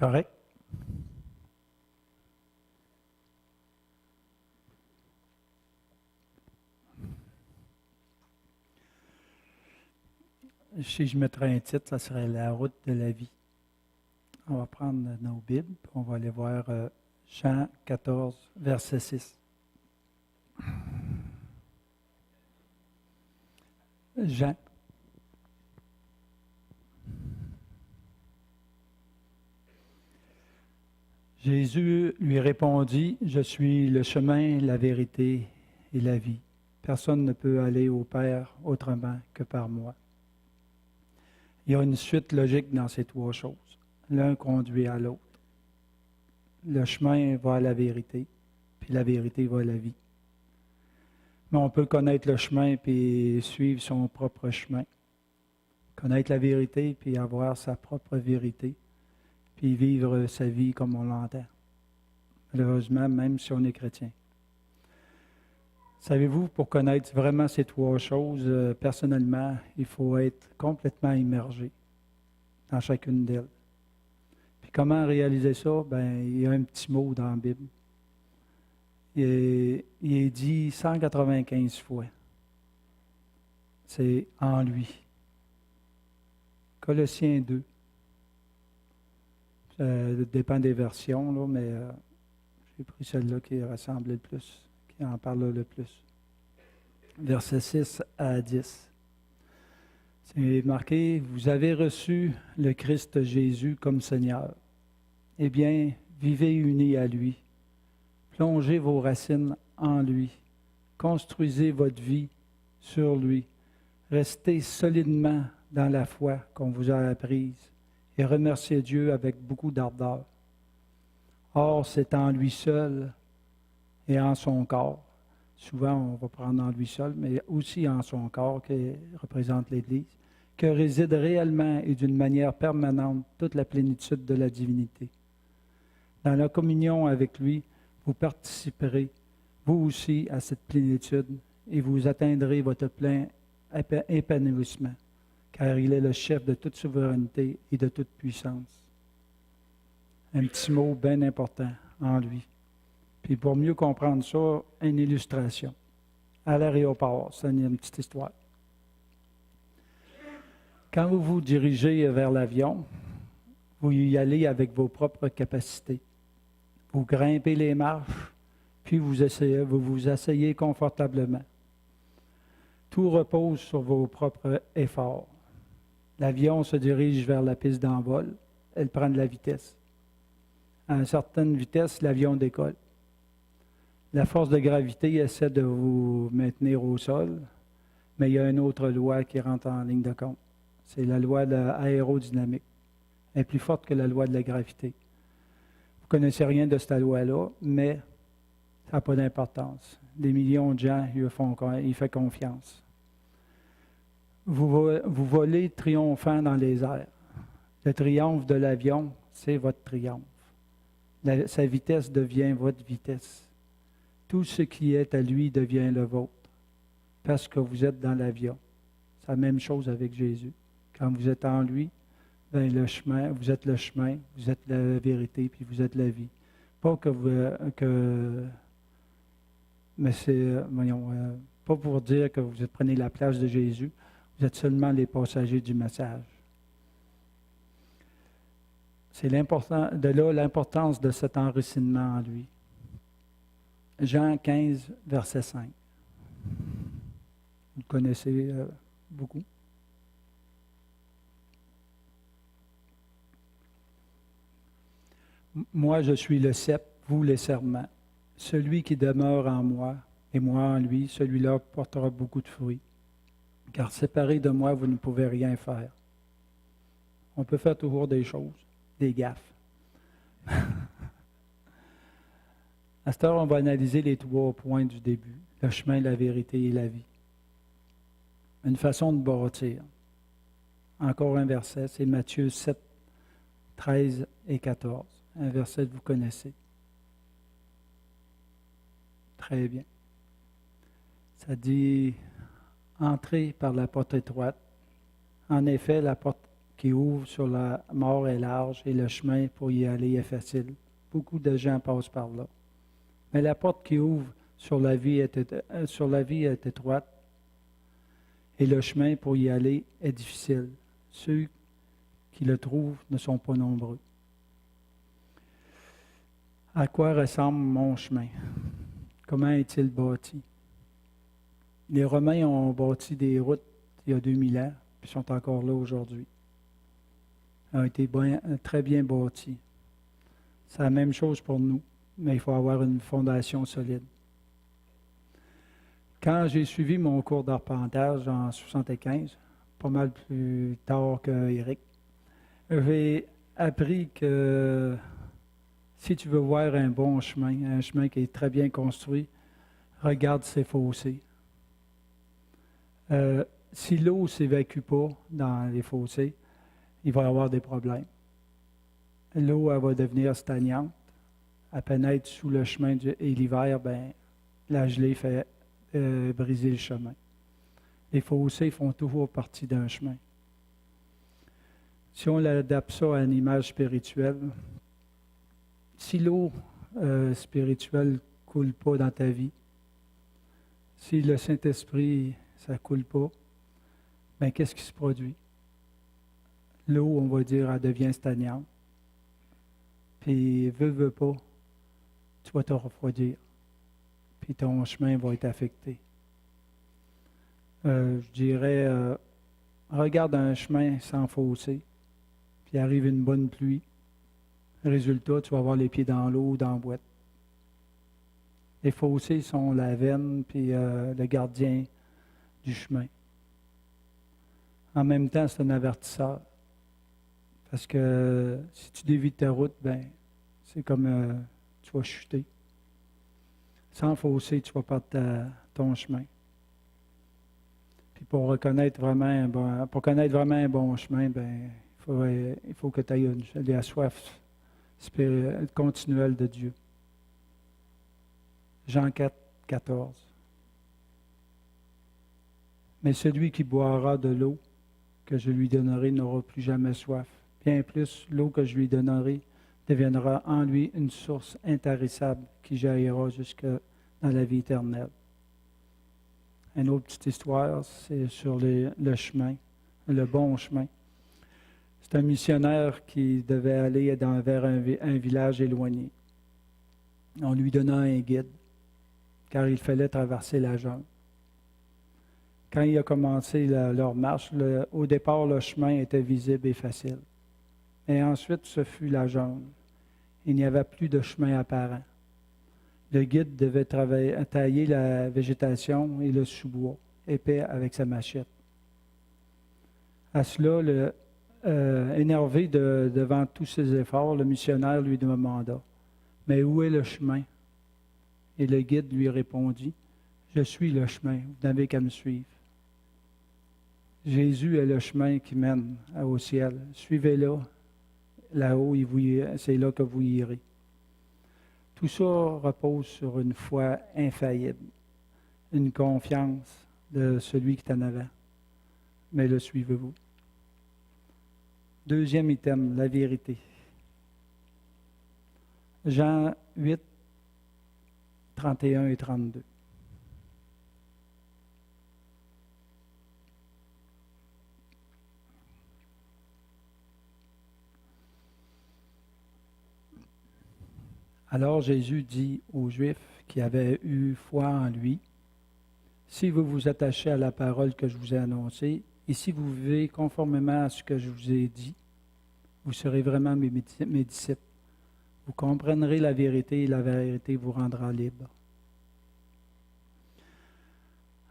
Correct? Si je mettrais un titre, ça serait La route de la vie. On va prendre nos Bibles, puis on va aller voir Jean 14, verset 6. Jean. Jésus lui répondit, « Je suis le chemin, la vérité et la vie. Personne ne peut aller au Père autrement que par moi. » Il y a une suite logique dans ces trois choses. L'un conduit à l'autre. Le chemin va à la vérité, puis la vérité va à la vie. Mais on peut connaître le chemin puis suivre son propre chemin. Connaître la vérité puis avoir sa propre vérité, puis vivre sa vie comme on l'entend. Malheureusement, même si on est chrétien. Savez-vous, pour connaître vraiment ces trois choses, personnellement, il faut être complètement immergé dans chacune d'elles. Puis comment réaliser ça? Bien, il y a un petit mot dans la Bible. Il est dit 195 fois. C'est « en lui ». Colossiens 2. Ça dépend des versions, là, mais j'ai pris celle-là qui ressemble le plus, qui en parle le plus. Versets 6 à 10. C'est marqué, « Vous avez reçu le Christ Jésus comme Seigneur. Eh bien, vivez unis à lui. Plongez vos racines en lui. Construisez votre vie sur lui. Restez solidement dans la foi qu'on vous a apprise et remerciez Dieu avec beaucoup d'ardeur. Or, c'est en lui seul et en son corps. Souvent, on va prendre en lui seul, mais aussi en son corps qui représente l'Église, que réside réellement et d'une manière permanente toute la plénitude de la divinité. Dans la communion avec lui, vous participerez, vous aussi, à cette plénitude et vous atteindrez votre plein épanouissement, car il est le chef de toute souveraineté et de toute puissance. Un petit mot bien important en lui. Puis pour mieux comprendre ça, une illustration. À l'aéroport, c'est une petite histoire. Quand vous vous dirigez vers l'avion, vous y allez avec vos propres capacités. Vous grimpez les marches, puis vous vous asseyez confortablement. Tout repose sur vos propres efforts. L'avion se dirige vers la piste d'envol. Elle prend de la vitesse. À une certaine vitesse, l'avion décolle. La force de gravité essaie de vous maintenir au sol, mais il y a une autre loi qui rentre en ligne de compte. C'est la loi de l'aérodynamique. Elle est plus forte que la loi de la gravité. Vous ne connaissez rien de cette loi-là, mais ça n'a pas d'importance. Des millions de gens lui font confiance. Vous volez triomphant dans les airs. Le triomphe de l'avion, c'est votre triomphe. Sa vitesse devient votre vitesse. Tout ce qui est à lui devient le vôtre, parce que vous êtes dans l'avion. C'est la même chose avec Jésus. Quand vous êtes en lui, bien vous êtes le chemin, vous êtes la vérité, puis vous êtes la vie. Pas mais c'est, pas pour dire que vous prenez la place de Jésus, vous êtes seulement les passagers du message. C'est de là l'importance de cet enracinement en lui. Jean 15, verset 5. Vous le connaissez beaucoup. Moi, je suis le cep, vous les serments. Celui qui demeure en moi et moi en lui, celui-là portera beaucoup de fruits. Car séparé de moi, vous ne pouvez rien faire. On peut faire toujours des choses, des gaffes. À cette heure, on va analyser les trois points du début, le chemin, la vérité et la vie. Une façon de bâtir. Encore un verset, c'est Matthieu 7, 13 et 14. Un verset que vous connaissez. Très bien. Ça dit, entrez par la porte étroite. En effet, la porte qui ouvre sur la mort est large et le chemin pour y aller est facile. Beaucoup de gens passent par là. Mais la porte qui ouvre sur la vie est étroite et le chemin pour y aller est difficile. Ceux qui le trouvent ne sont pas nombreux. À quoi ressemble mon chemin? Comment est-il bâti? Les Romains ont bâti des routes il y a 2000 ans, puis sont encore là aujourd'hui. Ils ont été très bien bâtis. C'est la même chose pour nous, mais il faut avoir une fondation solide. Quand j'ai suivi mon cours d'arpentage en 1975, pas mal plus tard qu'Éric, j'ai appris que si tu veux voir un bon chemin, un chemin qui est très bien construit, regarde ses fossés. Si l'eau ne s'évacue pas dans les fossés, il va y avoir des problèmes. L'eau, elle va devenir stagnante. À pénètre sous le chemin et l'hiver, la gelée fait briser le chemin. Les fossés font toujours partie d'un chemin. Si on adapte ça à une image spirituelle, si l'eau spirituelle ne coule pas dans ta vie, si le Saint-Esprit, ça ne coule pas, qu'est-ce qui se produit? L'eau, on va dire, elle devient stagnante. Puis, veux pas, tu vas te refroidir. Puis ton chemin va être affecté. Je dirais, regarde un chemin sans fossé, puis arrive une bonne pluie. Résultat, tu vas avoir les pieds dans l'eau ou dans la boîte. Les fossés sont la veine, puis le gardien du chemin. En même temps, c'est un avertisseur. Parce que si tu dévies ta route, c'est comme tu vas chuter. Sans fossé, tu vas perdre ton chemin. Puis pour connaître vraiment un bon chemin, il faut que tu aies la soif continuelle de Dieu. Jean 4, 14. Mais celui qui boira de l'eau que je lui donnerai n'aura plus jamais soif. Bien plus, l'eau que je lui donnerai deviendra en lui une source intarissable qui jaillira jusque dans la vie éternelle. Une autre petite histoire, c'est sur le chemin, le bon chemin. C'est un missionnaire qui devait aller vers un village éloigné. On lui donna un guide, car il fallait traverser la jungle. Quand il a commencé leur marche, au départ, le chemin était visible et facile. Et ensuite, ce fut la jungle. Il n'y avait plus de chemin apparent. Le guide devait tailler la végétation et le sous-bois, épais avec sa machette. À cela, énervé devant tous ses efforts, le missionnaire lui demanda, « Mais où est le chemin? » Et le guide lui répondit, « Je suis le chemin, vous n'avez qu'à me suivre. » Jésus est le chemin qui mène au ciel. Suivez-le, là-haut, c'est là que vous irez. Tout ça repose sur une foi infaillible, une confiance de celui qui est en avant. Mais le suivez-vous. Deuxième item, la vérité. Jean 8, 31 et 32. Alors Jésus dit aux Juifs qui avaient eu foi en lui, « Si vous vous attachez à la parole que je vous ai annoncée, et si vous vivez conformément à ce que je vous ai dit, vous serez vraiment mes disciples. Vous comprendrez la vérité et la vérité vous rendra libre. »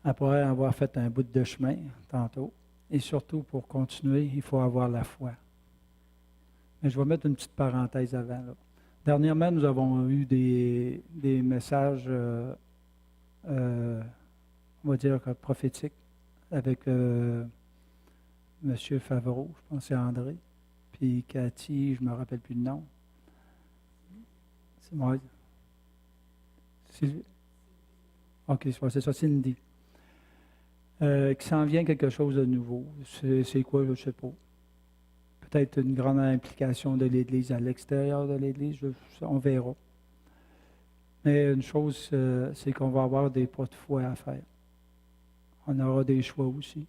Après avoir fait un bout de chemin, tantôt, et surtout pour continuer, il faut avoir la foi. Mais je vais mettre une petite parenthèse avant, là. Dernièrement, nous avons eu des messages, on va dire, prophétiques avec M. Favreau, je pense que c'est André, puis Cathy, je ne me rappelle plus le nom. C'est moi. OK, c'est ça, Cindy. Qui s'en vient quelque chose de nouveau. C'est quoi, je ne sais pas. peut-être une grande implication de l'Église à l'extérieur de l'Église, on verra. Mais une chose, c'est qu'on va avoir des pas de foi à faire. On aura des choix aussi.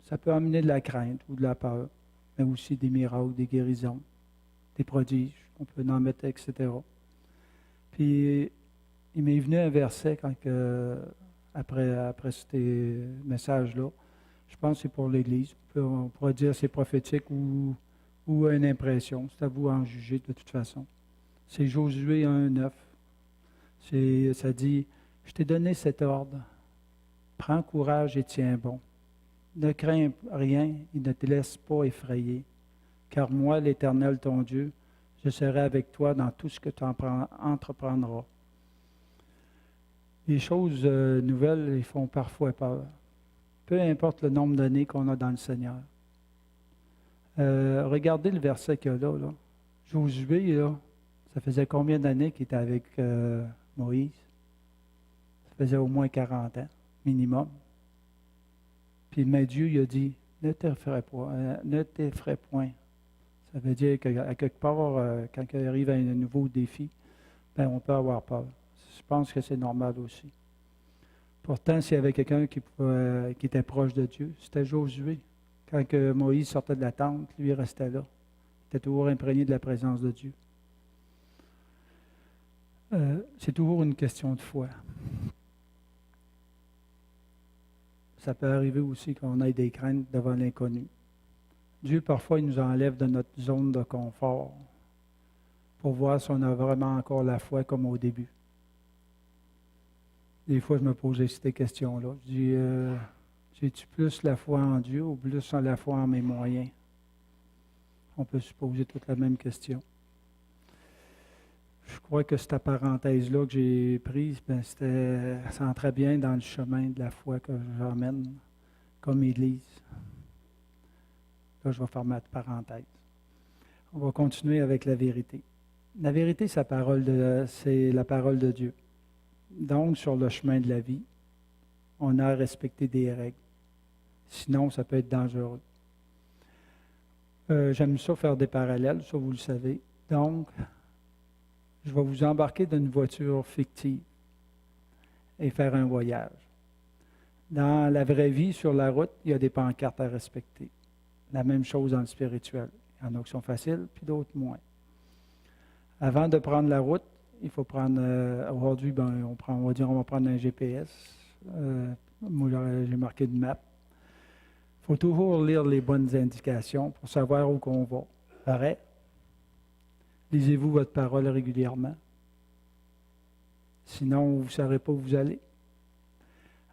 Ça peut amener de la crainte ou de la peur, mais aussi des miracles, des guérisons, des prodiges, on peut en mettre, etc. Puis, il m'est venu un verset après ces messages-là. Je pense que c'est pour l'Église. On pourrait dire que c'est prophétique ou une impression. C'est à vous à en juger de toute façon. C'est Josué 1,9. Ça dit, « Je t'ai donné cet ordre. Prends courage et tiens bon. Ne crains rien et ne te laisse pas effrayer. Car moi, l'Éternel, ton Dieu, je serai avec toi dans tout ce que tu entreprendras. » Les choses nouvelles, ils font parfois peur. Peu importe le nombre d'années qu'on a dans le Seigneur. Regardez le verset qu'il y a là. Josué, là, ça faisait combien d'années qu'il était avec Moïse? Ça faisait au moins 40 ans, minimum. Puis, mais Dieu, il a dit, ne t'effraie point. Ça veut dire qu'à quelque part, quand il arrive à un nouveau défi, ben, on peut avoir peur. Je pense que c'est normal aussi. Pourtant, s'il y avait quelqu'un qui était proche de Dieu, c'était Josué. Quand Moïse sortait de la tente, lui, il restait là. Il était toujours imprégné de la présence de Dieu. C'est toujours une question de foi. Ça peut arriver aussi qu'on ait des craintes devant l'inconnu. Dieu, parfois, il nous enlève de notre zone de confort pour voir si on a vraiment encore la foi comme au début. Des fois, je me posais ces questions-là. Je dis, j'ai-tu plus la foi en Dieu ou plus la foi en mes moyens? On peut se poser toute la même question. Je crois que cette parenthèse-là que j'ai prise, ça entrait bien dans le chemin de la foi que j'emmène comme Église. Là, je vais fermer la parenthèse. On va continuer avec la vérité. La vérité, c'est la parole de Dieu. Donc, sur le chemin de la vie, on a à respecter des règles. Sinon, ça peut être dangereux. J'aime ça faire des parallèles, ça vous le savez. Donc, je vais vous embarquer dans une voiture fictive et faire un voyage. Dans la vraie vie, sur la route, il y a des pancartes à respecter. La même chose dans le spirituel. Il y en a qui sont faciles, puis d'autres moins. Avant de prendre la route, il faut prendre, aujourd'hui, on va prendre un GPS. Moi, j'ai marqué une map. Il faut toujours lire les bonnes indications pour savoir où on va. Pareil. Lisez-vous votre parole régulièrement. Sinon, vous ne saurez pas où vous allez.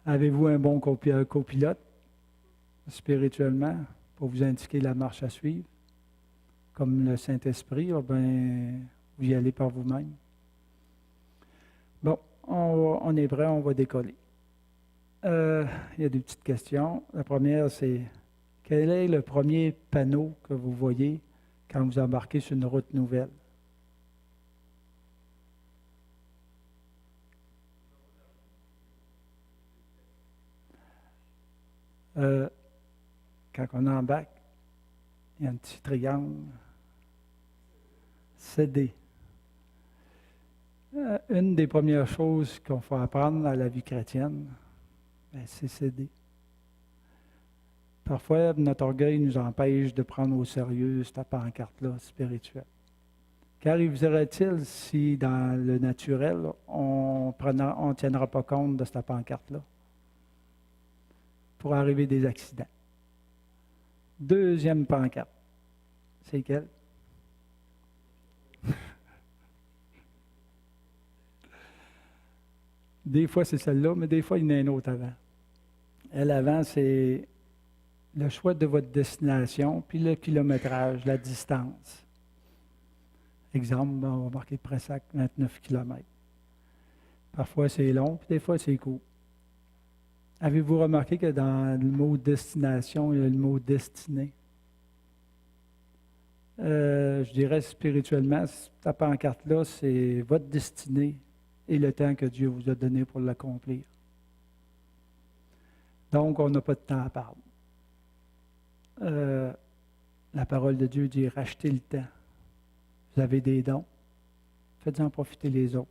Avez-vous un bon copilote spirituellement pour vous indiquer la marche à suivre? Comme le Saint-Esprit, vous y allez par vous-même. Bon, on est prêt, on va décoller. Il y a des petites questions. La première, c'est quel est le premier panneau que vous voyez quand vous embarquez sur une route nouvelle? Quand on embarque, il y a un petit triangle. CD. Une des premières choses qu'on faut apprendre à la vie chrétienne, c'est céder. Parfois, notre orgueil nous empêche de prendre au sérieux cette pancarte-là spirituelle. Qu'arriverait-il si, dans le naturel, on ne tiendra pas compte de cette pancarte-là? Pour arriver des accidents. Deuxième pancarte. C'est quelle? Des fois, c'est celle-là, mais des fois, il y en a une autre avant. Elle, avant, c'est le choix de votre destination, puis le kilométrage, la distance. Exemple, on va marquer Pressac, 29 km. Parfois, c'est long, puis des fois, c'est court. Avez-vous remarqué que dans le mot destination, il y a le mot destinée? Je dirais spirituellement, cette pancarte-là, c'est votre destinée et le temps que Dieu vous a donné pour l'accomplir. Donc, on n'a pas de temps à perdre. La parole de Dieu dit, rachetez le temps. Vous avez des dons. Faites-en profiter les autres.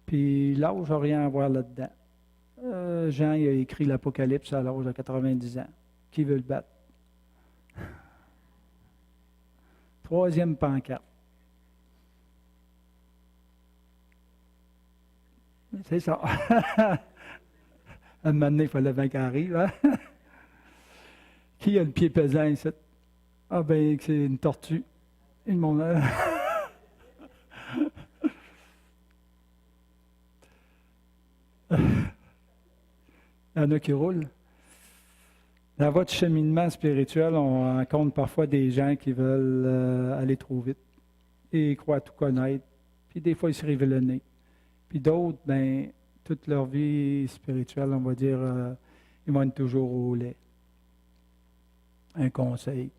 Puis l'âge n'a rien à voir là-dedans. Jean il a écrit l'Apocalypse à l'âge de 90 ans. Qui veut le battre? Troisième pancarte. C'est ça. À un moment donné, il fallait bien qu'il arrive. Hein? Qui a le pied pesant ici? Ah ben, c'est une tortue. Une monnaie. Il y en a qui roulent. Dans votre cheminement spirituel, on rencontre parfois des gens qui veulent aller trop vite et croient tout connaître. Puis des fois, ils se révèlent le nez. Puis d'autres, ben, toute leur vie spirituelle, on va dire, ils vont être toujours au lait. Un conseil,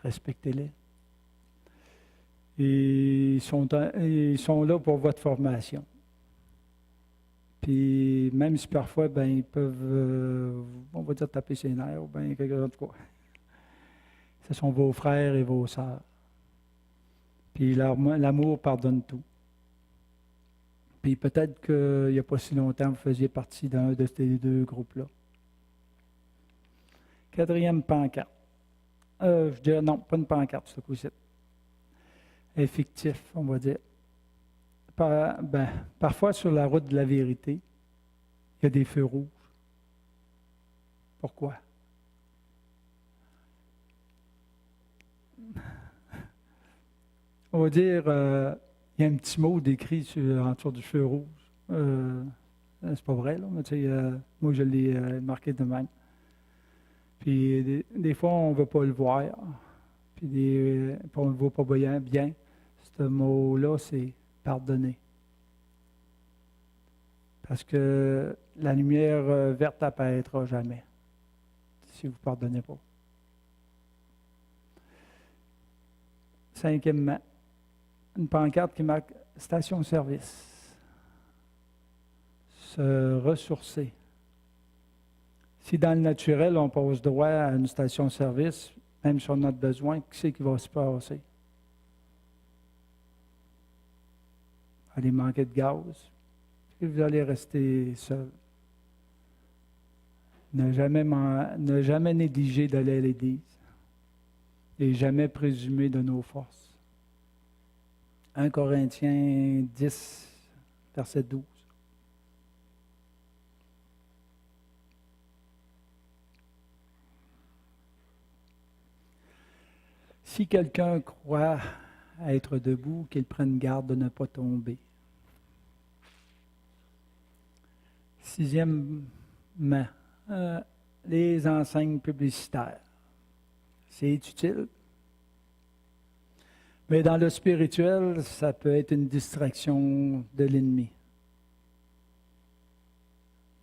respectez-les. Et ils sont là pour votre formation. Puis même si parfois, ben, ils peuvent, on va dire, taper ses nerfs, ou bien quelque chose de quoi. Ce sont vos frères et vos sœurs. Puis l'amour pardonne tout. Puis peut-être qu'il n'y a pas si longtemps, vous faisiez partie d'un de ces deux groupes-là. Quatrième pancarte. Je dirais non, pas une pancarte, ce coup-ci. Elle est fictif, on va dire. Parfois, sur la route de la vérité, il y a des feux rouges. Pourquoi? On va dire, il y a un petit mot décrit en dessous du feu rouge. C'est pas vrai, là, mais tu sais, moi, je l'ai marqué de même. Puis, des fois, on ne veut pas le voir. Puis, on ne le voit pas bien. Ce mot-là, c'est pardonner. Parce que la lumière verte n'apparaîtra jamais si vous ne pardonnez pas. Cinquièmement, une pancarte qui marque station-service. Se ressourcer. Si dans le naturel, on passe droit à une station-service, même si on a besoin, qu'est-ce qui va se passer? Allez manquer de gaz, et vous allez rester seul. Ne jamais négliger d'aller à l'Église et jamais présumer de nos forces. 1 Corinthiens 10, verset 12. Si quelqu'un croit être debout, qu'il prenne garde de ne pas tomber. Sixièmement, les enseignes publicitaires. C'est utile, mais dans le spirituel, ça peut être une distraction de l'ennemi.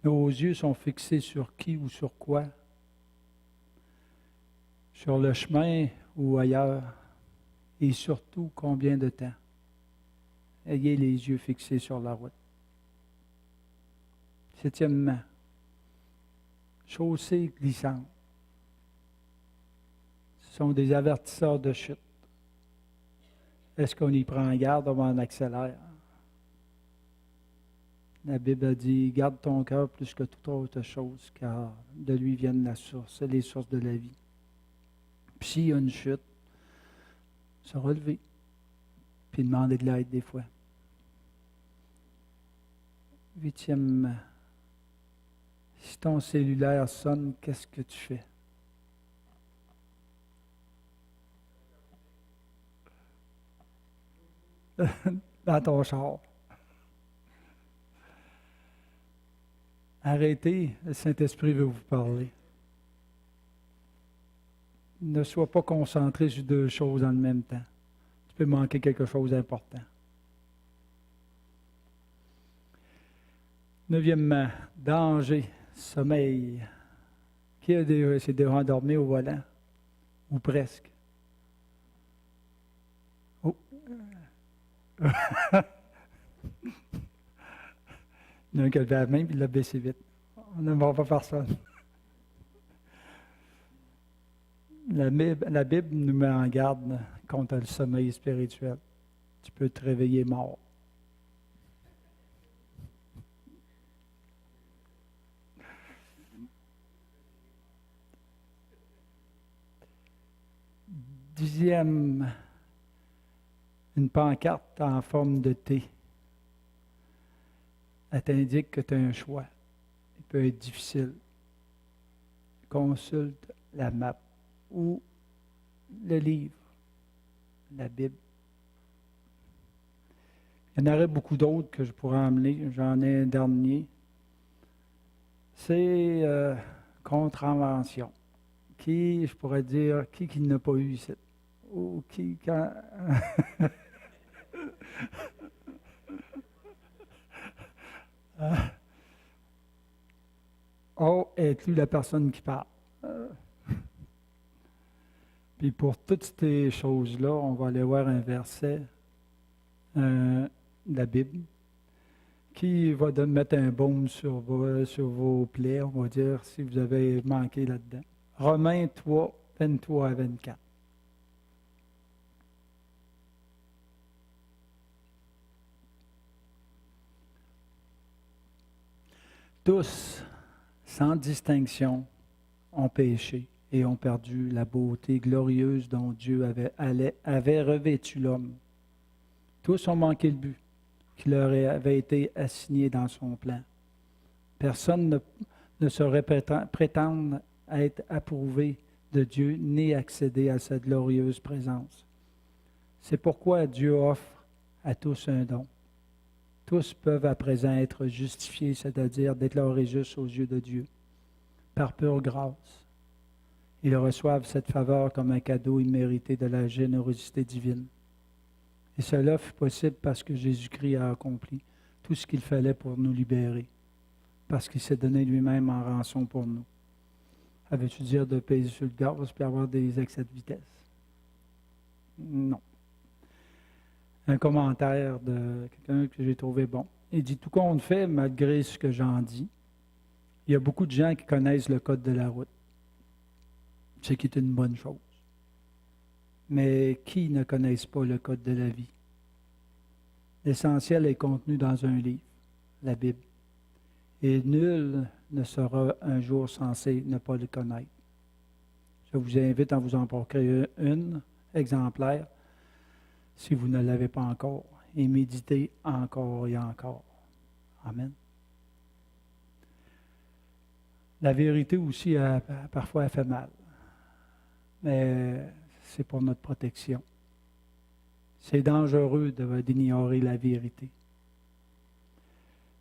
Nos yeux sont fixés sur qui ou sur quoi? Sur le chemin ou ailleurs? Et surtout, combien de temps? Ayez les yeux fixés sur la route. Septièmement, chaussées glissantes. Ce sont des avertisseurs de chute. Est-ce qu'on y prend garde ou on accélère? La Bible a dit, garde ton cœur plus que toute autre chose, car de lui viennent les sources de la vie. Puis s'il y a une chute, se relever, puis demander de l'aide des fois. Huitièmement, si ton cellulaire sonne, qu'est-ce que tu fais? Dans ton char. Arrêtez, le Saint-Esprit veut vous parler. Ne sois pas concentré sur deux choses en même temps. Tu peux manquer quelque chose d'important. Neuvièmement, danger, sommeil. Qui a essayé de rendormir au volant? Ou presque? Oh. Il y en a un qui a levé la main et il l'a baissé vite. On ne va pas personne. La Bible nous met en garde contre le sommeil spirituel. Tu peux te réveiller mort. Dixième, une pancarte en forme de T. Elle t'indique que tu as un choix. Il peut être difficile. Consulte la map ou le livre, la Bible. Il y en aurait beaucoup d'autres que je pourrais emmener. J'en ai un dernier. C'est contravention. Qui, je pourrais dire, qui n'a pas eu ici? Ou qui, quand... Oh, inclut la personne qui parle. Puis pour toutes ces choses-là, on va aller voir un verset de la Bible qui va mettre un baume sur vos plaies, on va dire, si vous avez manqué là-dedans. Romains 3, 23 à 24. Tous, sans distinction, ont péché et ont perdu la beauté glorieuse dont Dieu avait revêtu l'homme. Tous ont manqué le but qui leur avait été assigné dans son plan. Personne ne saurait prétendre être approuvé de Dieu ni accéder à sa glorieuse présence. C'est pourquoi Dieu offre à tous un don. Tous peuvent à présent être justifiés, c'est-à-dire déclarés justes aux yeux de Dieu, par pure grâce. Ils reçoivent cette faveur comme un cadeau immérité de la générosité divine. Et cela fut possible parce que Jésus-Christ a accompli tout ce qu'il fallait pour nous libérer, parce qu'il s'est donné lui-même en rançon pour nous. Avais-tu dire de peser sur le gaz et avoir des excès de vitesse? Non. Un commentaire de quelqu'un que j'ai trouvé bon. Il dit, tout compte fait, malgré ce que j'en dis, il y a beaucoup de gens qui connaissent le code de la route, ce qui est une bonne chose. Mais qui ne connaissent pas le code de la vie? L'essentiel est contenu dans un livre, la Bible. Et nul ne sera un jour censé ne pas le connaître. Je vous invite à vous en procurer une exemplaire, si vous ne l'avez pas encore, et méditez encore et encore. Amen. La vérité aussi, parfois, elle fait mal. Mais c'est pour notre protection. C'est dangereux d'ignorer la vérité.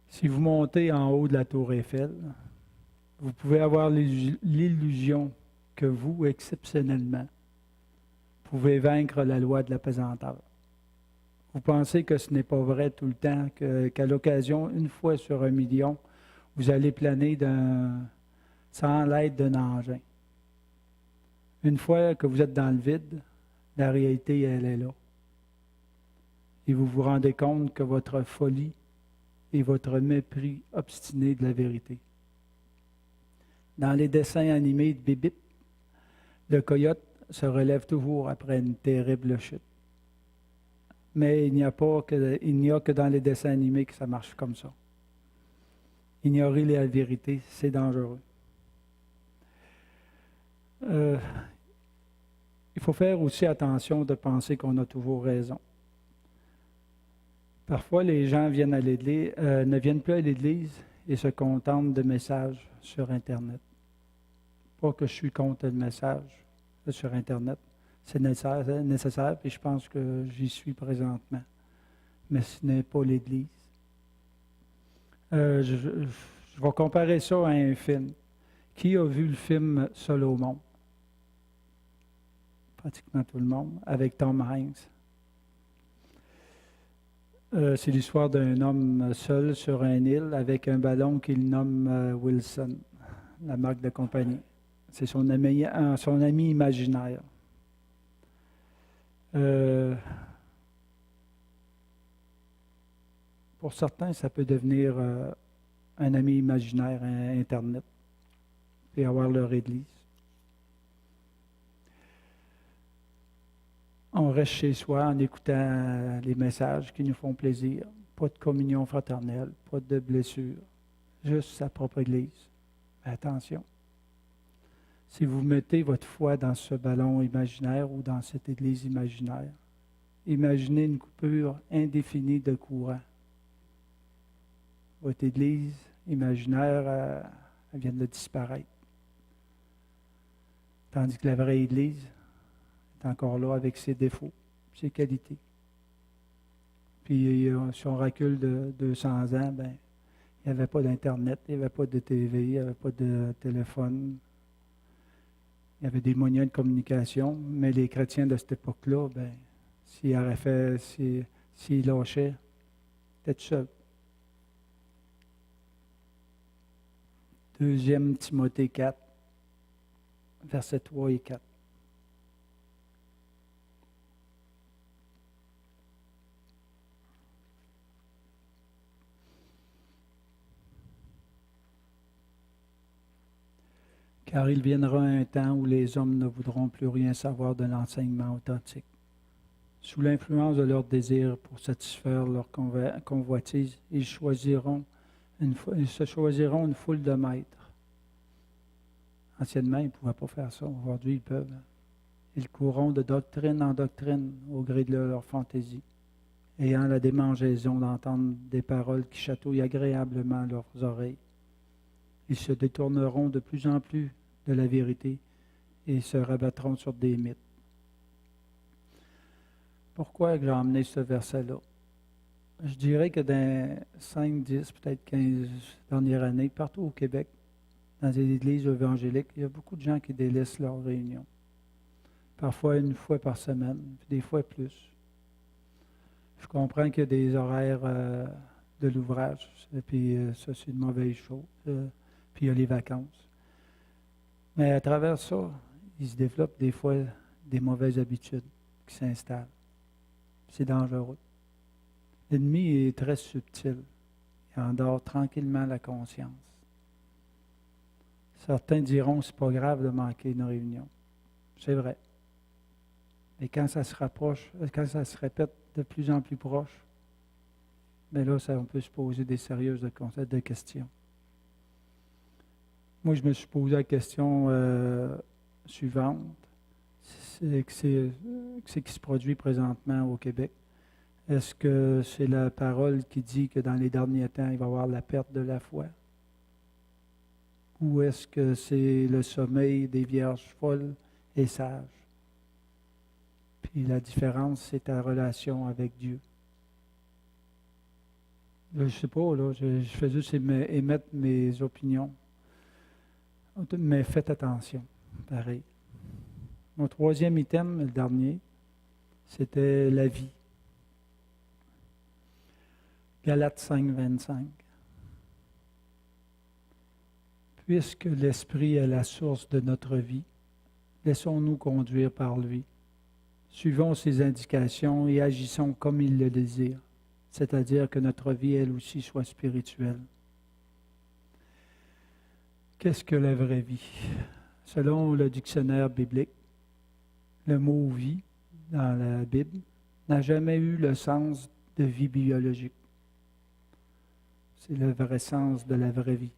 Si vous montez en haut de la tour Eiffel, vous pouvez avoir l'illusion que vous, exceptionnellement, pouvez vaincre la loi de la pesanteur. Vous pensez que ce n'est pas vrai tout le temps, qu'à l'occasion, une fois sur 1 million, vous allez planer sans l'aide d'un engin. Une fois que vous êtes dans le vide, la réalité, elle est là. Et vous vous rendez compte que votre folie et votre mépris obstiné de la vérité. Dans les dessins animés de Bip Bip, le coyote se relève toujours après une terrible chute. Mais il n'y a que dans les dessins animés que ça marche comme ça. Ignorer la vérité, c'est dangereux. Il faut faire aussi attention de penser qu'on a toujours raison. Parfois, les gens ne viennent plus à l'Église et se contentent de messages sur Internet. Pas que je suis contre le message sur Internet. C'est nécessaire, puis je pense que j'y suis présentement. Mais ce n'est pas l'Église. Je vais comparer ça à un film. Qui a vu le film Seul au monde? Pratiquement tout le monde, avec Tom Hanks. C'est l'histoire d'un homme seul sur une île avec un ballon qu'il nomme Wilson, la marque de compagnie. C'est son ami imaginaire. Pour certains, ça peut devenir un ami imaginaire à Internet et avoir leur église. On reste chez soi en écoutant les messages qui nous font plaisir. Pas de communion fraternelle, pas de blessure, juste sa propre Église. Mais attention, si vous mettez votre foi dans ce ballon imaginaire ou dans cette Église imaginaire, imaginez une coupure indéfinie de courant. Votre Église imaginaire, elle vient de disparaître. Tandis que la vraie Église est encore là avec ses défauts, ses qualités. Puis, si on recule de 200 ans, ben, il n'y avait pas d'Internet, il n'y avait pas de TV, il n'y avait pas de téléphone. Il y avait des moyens de communication, mais les chrétiens de cette époque-là, ben, s'ils lâchaient, ils étaient tout seuls. 2 Timothée 4, versets 3 et 4. Car il viendra un temps où les hommes ne voudront plus rien savoir de l'enseignement authentique. Sous l'influence de leurs désirs pour satisfaire leur convoitise, ils se choisiront une foule de maîtres. Anciennement, ils ne pouvaient pas faire ça. Aujourd'hui, ils peuvent. Ils courront de doctrine en doctrine au gré de leur fantaisie, ayant la démangeaison d'entendre des paroles qui chatouillent agréablement leurs oreilles. Ils se détourneront de plus en plus de la vérité et se rabattront sur des mythes. Pourquoi j'ai emmené ce verset-là? Je dirais que dans 5, 10, peut-être 15 dernières années, partout au Québec, dans les églises évangéliques, il y a beaucoup de gens qui délaissent leurs réunions. Parfois une fois par semaine, puis des fois plus. Je comprends qu'il y a des horaires de l'ouvrage, et puis ça, c'est une mauvaise chose. Puis il y a les vacances. Mais à travers ça, il se développe des fois des mauvaises habitudes qui s'installent. C'est dangereux. L'ennemi est très subtil. Il endort tranquillement la conscience. Certains diront, c'est pas grave de manquer une réunion. C'est vrai. Mais quand ça se rapproche, quand ça se répète de plus en plus proche, bien là, on peut se poser des sérieuses de questions. Moi, je me suis posé la question suivante. C'est qui se produit présentement au Québec? Est-ce que c'est la parole qui dit que dans les derniers temps, il va y avoir la perte de la foi? Ou est-ce que c'est le sommeil des vierges folles et sages? Puis la différence, c'est ta relation avec Dieu. Là, je ne sais pas, là, je fais juste émettre mes opinions. Mais faites attention, pareil. Mon 3e item, le dernier, c'était la vie. Galates 5, 25. Puisque l'Esprit est la source de notre vie, laissons-nous conduire par lui. Suivons ses indications et agissons comme il le désire, c'est-à-dire que notre vie, elle aussi, soit spirituelle. Qu'est-ce que la vraie vie? Selon le dictionnaire biblique, le mot « vie » dans la Bible n'a jamais eu le sens de vie biologique. C'est le vrai sens de la vraie vie.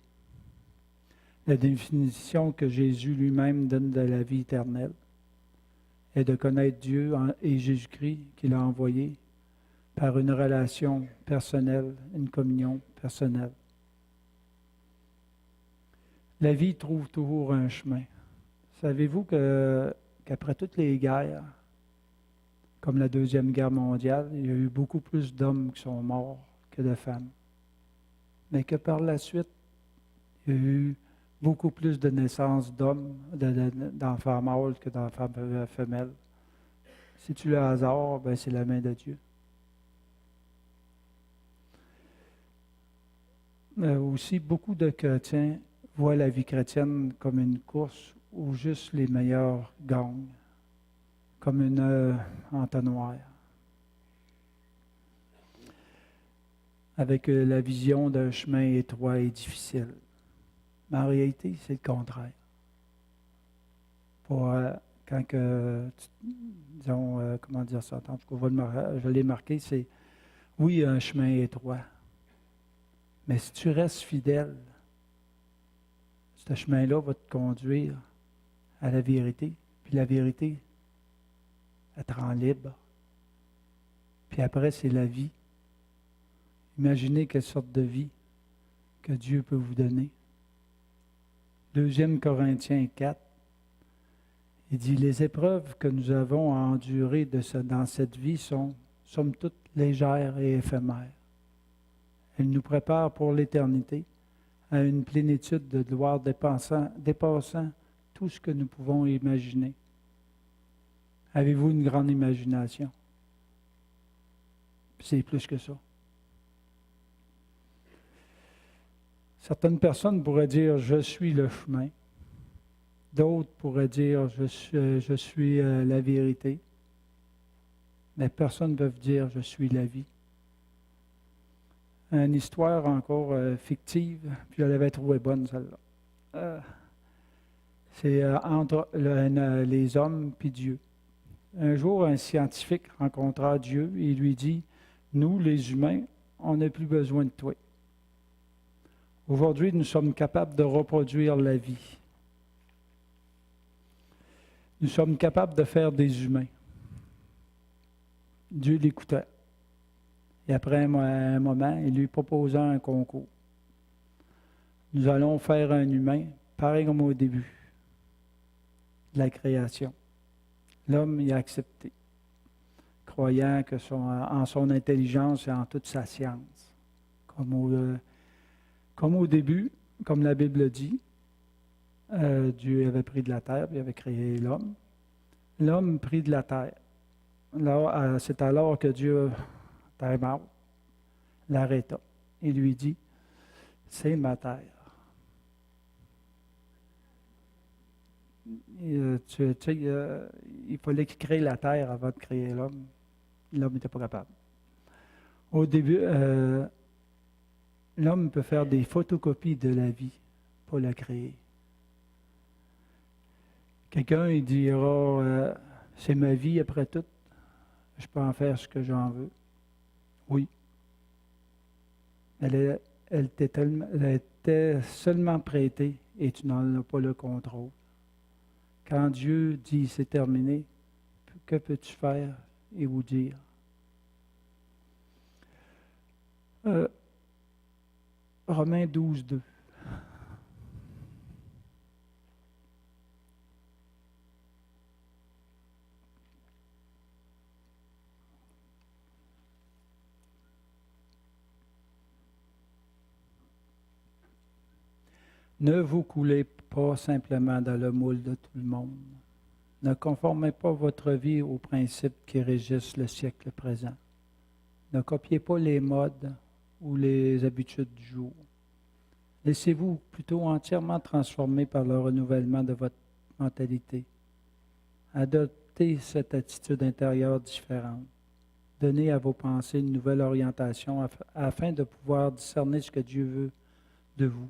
La définition que Jésus lui-même donne de la vie éternelle est de connaître Dieu et Jésus-Christ qu'il a envoyé par une relation personnelle, une communion personnelle. La vie trouve toujours un chemin. Savez-vous qu'après toutes les guerres, comme la Deuxième Guerre mondiale, il y a eu beaucoup plus d'hommes qui sont morts que de femmes. Mais que par la suite, il y a eu beaucoup plus de naissances d'hommes, d'enfants mâles que d'enfants femelles. Si tu le hasard, ben c'est la main de Dieu. Aussi, beaucoup de chrétiens voient la vie chrétienne comme une course où juste les meilleurs gagnent, comme une entonnoir. Avec la vision d'un chemin étroit et difficile. Mais en réalité, c'est le contraire. Quand quand disons, comment dire ça, en tout cas, je l'ai marqué, c'est, oui, un chemin étroit, mais si tu restes fidèle, ce chemin-là va te conduire à la vérité, puis la vérité, elle te rend libre. Puis après, c'est la vie. Imaginez quelle sorte de vie que Dieu peut vous donner. 2 Corinthiens 4, il dit, les épreuves que nous avons à endurer dans cette vie sont, somme toute, légères et éphémères. Elles nous préparent pour l'éternité à une plénitude de gloire dépassant tout ce que nous pouvons imaginer. Avez-vous une grande imagination? C'est plus que ça. Certaines personnes pourraient dire « je suis le chemin ». D'autres pourraient dire « je suis la vérité ». Mais personne ne peut dire « je suis la vie ». Une histoire encore fictive, puis je l'avais trouvée bonne celle-là. C'est entre les hommes puis Dieu. Un jour, un scientifique rencontra Dieu et lui dit « Nous, les humains, on n'a plus besoin de toi. Aujourd'hui, nous sommes capables de reproduire la vie. Nous sommes capables de faire des humains. » Dieu l'écoutait. Et après un moment, il lui proposa un concours. Nous allons faire un humain, pareil comme au début de la création. L'homme y a accepté, croyant que en son intelligence et en toute sa science. Comme au début, comme la Bible dit, Dieu avait pris de la terre, puis il avait créé l'homme. L'homme prit de la terre. C'est alors que Dieu, time out, l'arrêta et lui dit, c'est ma terre. Il fallait qu'il crée la terre avant de créer l'homme. L'homme n'était pas capable. Au début, l'homme peut faire des photocopies de la vie, pas la créer. Quelqu'un, il dira, c'est ma vie après tout, je peux en faire ce que j'en veux. Oui. Elle était seulement prêtée et tu n'en as pas le contrôle. Quand Dieu dit c'est terminé, que peux-tu faire et vous dire? Romains 12, 2. Ne vous coulez pas simplement dans le moule de tout le monde. Ne conformez pas votre vie aux principes qui régissent le siècle présent. Ne copiez pas les modes ou les habitudes du jour. Laissez-vous plutôt entièrement transformer par le renouvellement de votre mentalité. Adoptez cette attitude intérieure différente. Donnez à vos pensées une nouvelle orientation afin de pouvoir discerner ce que Dieu veut de vous.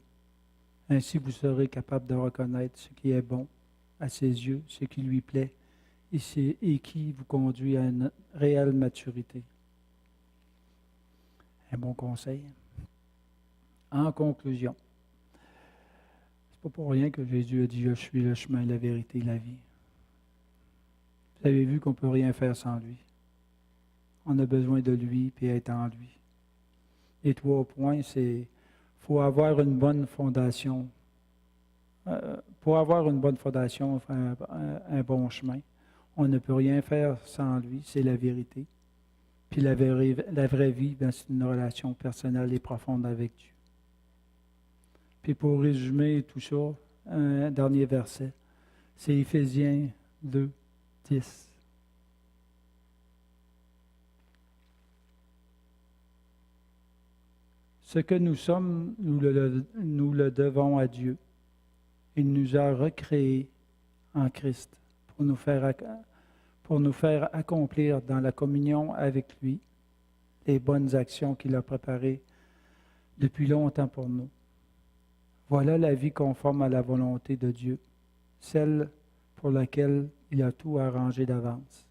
Ainsi, vous serez capable de reconnaître ce qui est bon à ses yeux, ce qui lui plaît et qui vous conduit à une réelle maturité. Un bon conseil. En conclusion, c'est pas pour rien que Jésus a dit « Je suis le chemin, la vérité et la vie ». Vous avez vu qu'on ne peut rien faire sans lui. On a besoin de lui et être en lui. Les 3 points, c'est il faut avoir une bonne fondation. Pour avoir une bonne fondation, un bon chemin, on ne peut rien faire sans lui, c'est la vérité. Puis la vraie vie, c'est une relation personnelle et profonde avec Dieu. Puis pour résumer tout ça, un dernier verset, c'est Éphésiens 2, 10. Ce que nous sommes, nous le devons à Dieu. Il nous a recréés en Christ pour nous faire accomplir dans la communion avec lui les bonnes actions qu'il a préparées depuis longtemps pour nous. Voilà la vie conforme à la volonté de Dieu, celle pour laquelle il a tout arrangé d'avance.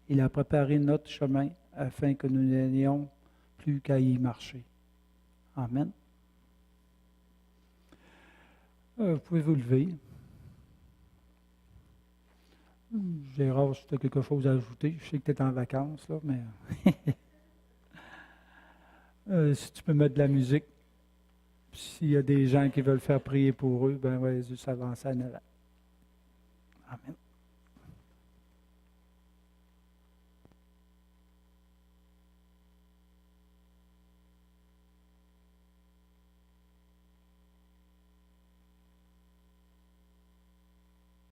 Il a préparé notre chemin afin que nous n'ayons plus qu'à y marcher. Amen. Vous pouvez vous lever. Gérard, si tu as quelque chose à ajouter, je sais que tu es en vacances, là, mais si tu peux mettre de la musique, s'il y a des gens qui veulent faire prier pour eux, ben ouais, juste avancer en avant. Amen.